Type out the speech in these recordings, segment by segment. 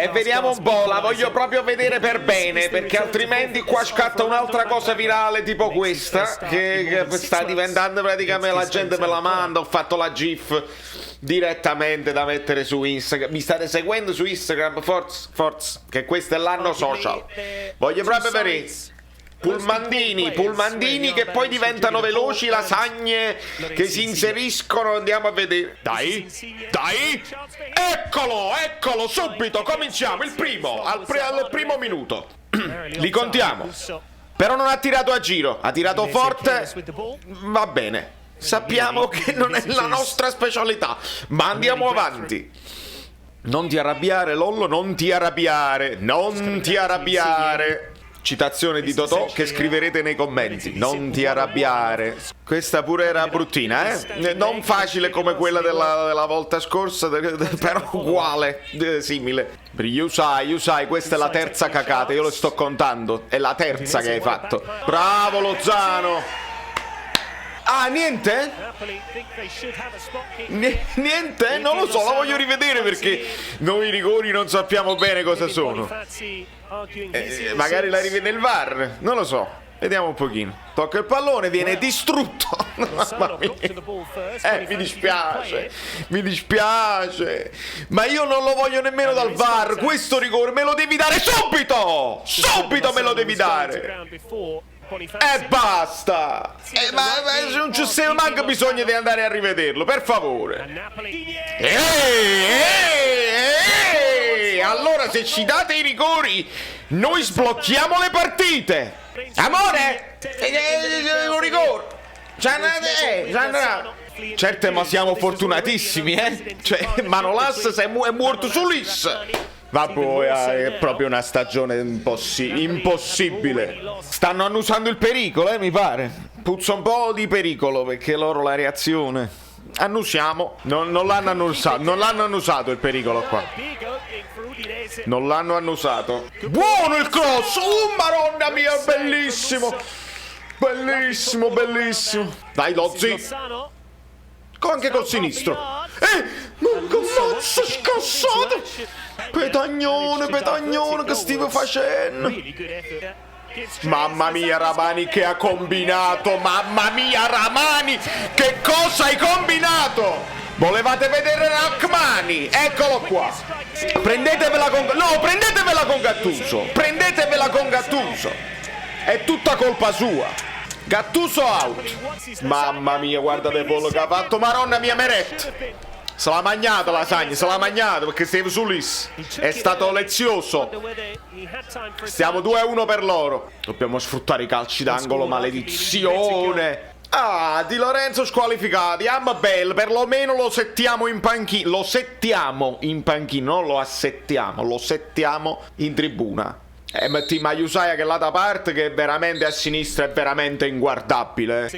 E vediamo un po', la voglio proprio vedere per bene, perché altrimenti qua scatta un'altra cosa virale tipo questa, che sta diventando praticamente, la gente me la manda, ho fatto la GIF direttamente da mettere su Instagram. Mi state seguendo su Instagram? Forza, che questo è l'anno social. Voglio proprio vedere pulmandini che poi diventano veloci, lasagne che si inseriscono. Andiamo a vedere. Dai, eccolo, subito, cominciamo, il primo, al primo minuto. Li contiamo. Però non ha tirato a giro, ha tirato forte, va bene. Sappiamo che non è la nostra specialità, ma andiamo avanti. Non ti arrabbiare, Lollo, non ti arrabbiare. Citazione di Totò che scriverete nei commenti. Non ti arrabbiare. Questa pure era bruttina, eh? Non facile come quella della volta scorsa, però uguale, simile. You sai, questa è la terza cacata, io lo sto contando. È la terza che hai fatto. Bravo Lozano. Ah, niente? Niente? Non lo so, la voglio rivedere perché noi rigori non sappiamo bene cosa sono. Magari la rivede il VAR, non lo so. Vediamo un pochino. Tocca il pallone, viene distrutto. Mamma mia. Mi dispiace. Ma io non lo voglio nemmeno dal VAR. Questo rigore me lo devi dare subito! Subito me lo devi dare! E basta! Ma non c'è manco bisogno di andare a rivederlo, per favore. Allora se ci date i rigori, noi sblocchiamo le partite. Amore! Un rigore! Certo, ma siamo fortunatissimi, eh? Cioè, Manolas è morto su Lis. Vabbè, è proprio una stagione impossibile. Stanno annusando il pericolo, mi pare. Puzza un po' di pericolo, perché loro la reazione. Annusiamo. Non l'hanno annusato. Non l'hanno annusato il pericolo qua. Non l'hanno annusato. Buono il cross! Maronna mia, bellissimo! Bellissimo! Dai, Lozzi! Anche col sinistro. Mazzo, scassato! Petagnone, che stiamo facendo? Mamma mia, Ramani, che ha combinato! Mamma mia, Ramani, che cosa hai combinato? Volevate vedere Rachmani? Eccolo qua. Prendetevela con Gattuso. È tutta colpa sua. Gattuso out. Mamma mia, guardate il volo che ha fatto. Maronna mia, Meret. Se l'ha mangiata lasagna, perché stavo su Lis. È stato lezioso. Stiamo 2-1 per loro. Dobbiamo sfruttare i calci d'angolo, maledizione. Ah, Di Lorenzo squalificati. Bell, perlomeno lo settiamo in panchina. Non lo assettiamo, lo settiamo in tribuna. Metti Maiusaia che è là da parte, che è veramente a sinistra, è veramente inguardabile.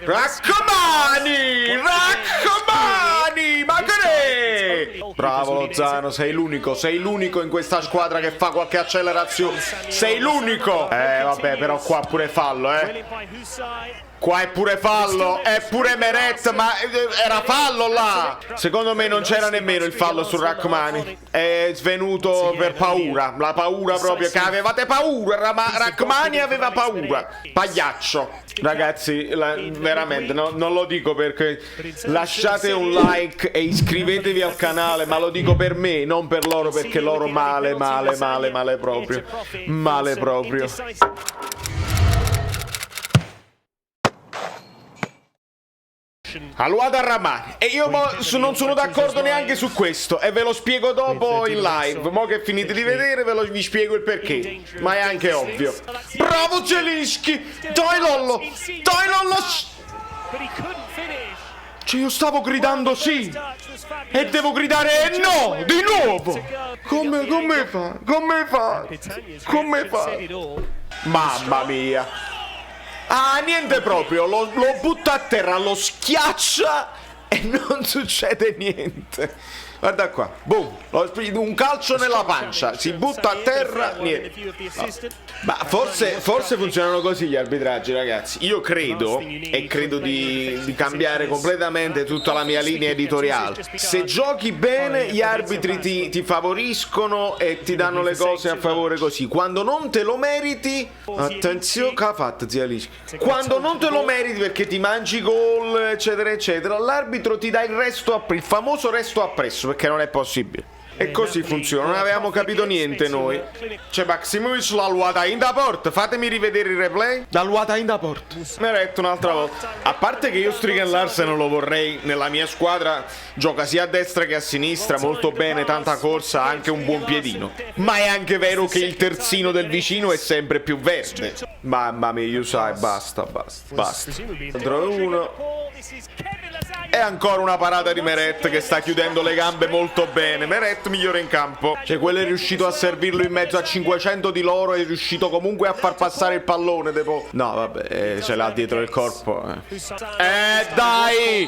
Rachmani! Ma che è? Bravo Lozano, sei l'unico in questa squadra che fa qualche accelerazione. Sei l'unico! Vabbè, però qua pure fallo, Qua è pure fallo, è pure Meret, ma era fallo là! Secondo me non c'era nemmeno il fallo su Rachmani. È svenuto per paura, la paura proprio, che avevate paura, Rachmani aveva paura. Pagliaccio. Ragazzi, veramente, non lo dico perché lasciate un like e iscrivetevi al canale, ma lo dico per me, non per loro, perché loro male proprio. Male proprio. Aluada Ramani. E io non sono d'accordo neanche su questo, e ve lo spiego dopo in live. Mo che finite di vedere vi spiego il perché, ma è anche ovvio. Bravo Zelinski. Dai Lollo. Cioè, io stavo gridando sì e devo gridare no di nuovo. Come fa? Mamma mia. Ah, niente proprio, lo butta a terra, lo schiaccia e non succede niente. Guarda qua, boom, un calcio nella pancia, si butta a terra, niente. No. Ma forse funzionano così gli arbitraggi, ragazzi. Io credo, e credo di cambiare completamente tutta la mia linea editoriale. Se giochi bene, gli arbitri ti favoriscono e ti danno le cose a favore così. Quando non te lo meriti, attenzione, che ha fatto, zia Alice? Quando non te lo meriti perché ti mangi gol, eccetera, eccetera, l'arbitro ti dà il famoso resto appresso, perché non è possibile. E così funziona, non avevamo capito niente noi. C'è Maximovic, la luata in da porta. Fatemi rivedere il replay. La luata in da porta. Meretto un'altra volta. A parte che io Strigen Larsen lo vorrei nella mia squadra. Gioca sia a destra che a sinistra, molto bene, tanta corsa, anche un buon piedino. Ma è anche vero che il terzino del vicino è sempre più verde. Mamma mia, io sai, basta. 3-1. E ancora una parata di Meret che sta chiudendo le gambe molto bene. Meret migliore in campo. Cioè, quello è riuscito a servirlo in mezzo a 500 di loro. È riuscito comunque a far passare il pallone. No, vabbè, ce l'ha dietro il corpo. Dai!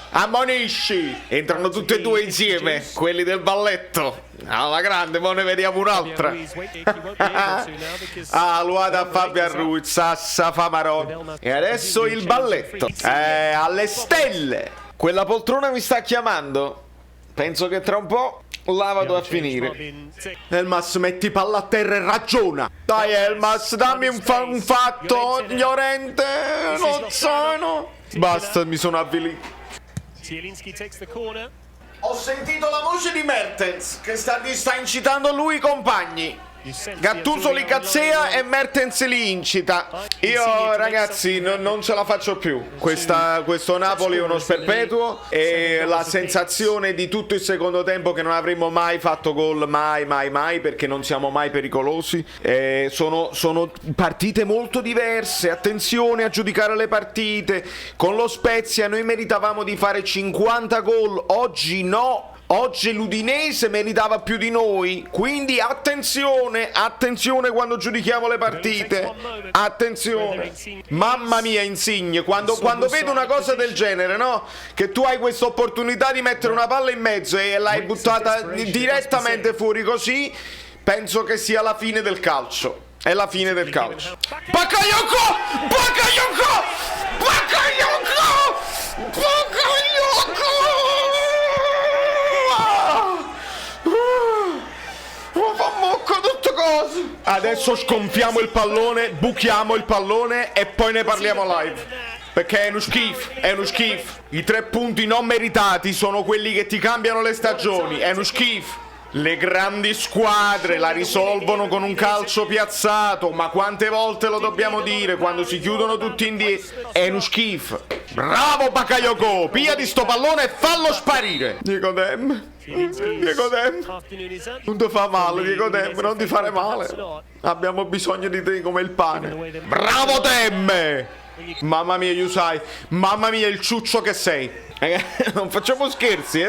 Ammonisci! Entrano tutti e due insieme, quelli del balletto. Alla grande, ma ne vediamo un'altra. Luata a Fabian Ruiz, Sassa Famarò. E adesso il balletto. Alle stelle. Quella poltrona mi sta chiamando. Penso che tra un po' la vado a finire. Elmas, metti palla a terra e ragiona. Dai Elmas, dammi un fatto, ignorante, Lozano. Basta, mi sono avvilito. Ho sentito la voce di Mertens che sta incitando lui i compagni. Gattuso li cazzea e Mertens li incita. Io ragazzi non ce la faccio più. Questo Napoli è uno sperpetuo. E la sensazione di tutto il secondo tempo che non avremmo mai fatto gol, mai, perché non siamo mai pericolosi. Sono partite molto diverse. Attenzione a giudicare le partite. Con lo Spezia noi meritavamo di fare 50 gol, oggi no. Oggi l'Udinese meritava più di noi, quindi attenzione quando giudichiamo le partite, attenzione. Mamma mia Insigne, quando vedo una cosa del genere, no? Che tu hai questa opportunità di mettere una palla in mezzo e l'hai buttata direttamente fuori così, penso che sia la fine del calcio. È la fine del calcio. Bakayoko! Adesso sconfiamo il pallone, buchiamo il pallone e poi ne parliamo live. Perché è uno schifo. I 3 punti non meritati sono quelli che ti cambiano le stagioni. È uno schifo. Le grandi squadre la risolvono con un calcio piazzato. Ma quante volte lo dobbiamo dire quando si chiudono tutti indietro? È uno schifo. Bravo Bakayoko, pigliati sto pallone e fallo sparire. Nicodem, non ti fa male, Nicodem, non ti fare male. Abbiamo bisogno di te come il pane. Bravo Temme. Mamma mia, Yusai, mamma mia il ciuccio che sei. Non facciamo scherzi,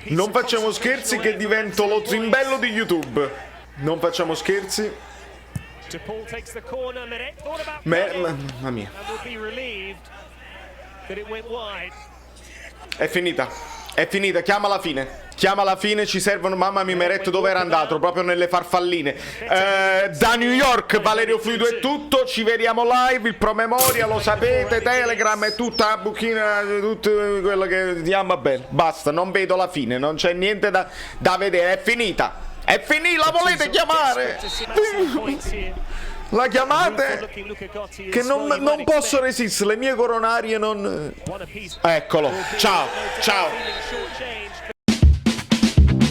non facciamo scherzi che divento lo zimbello di YouTube. Non facciamo scherzi. Mamma mia. È finita, chiama la fine, ci servono, mamma mia Meret dove era andato, proprio nelle farfalline. Da New York, Valerio Fluido è tutto, ci vediamo live, il promemoria, lo sapete, Telegram è tutta la buchina, tutto quello che diamo bene, basta, non vedo la fine, non c'è niente da vedere, è finita, la volete chiamare? La chiamate? Che non posso resistere, le mie coronarie non... Eccolo, ciao.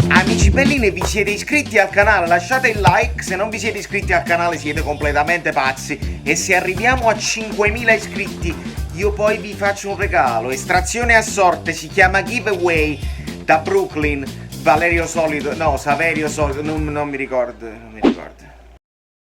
Amici belline, vi siete iscritti al canale? Lasciate il like, se non vi siete iscritti al canale siete completamente pazzi. E se arriviamo a 5.000 iscritti io poi vi faccio un regalo. Estrazione a sorte, si chiama giveaway, da Brooklyn. Saverio Solido, non mi ricordo.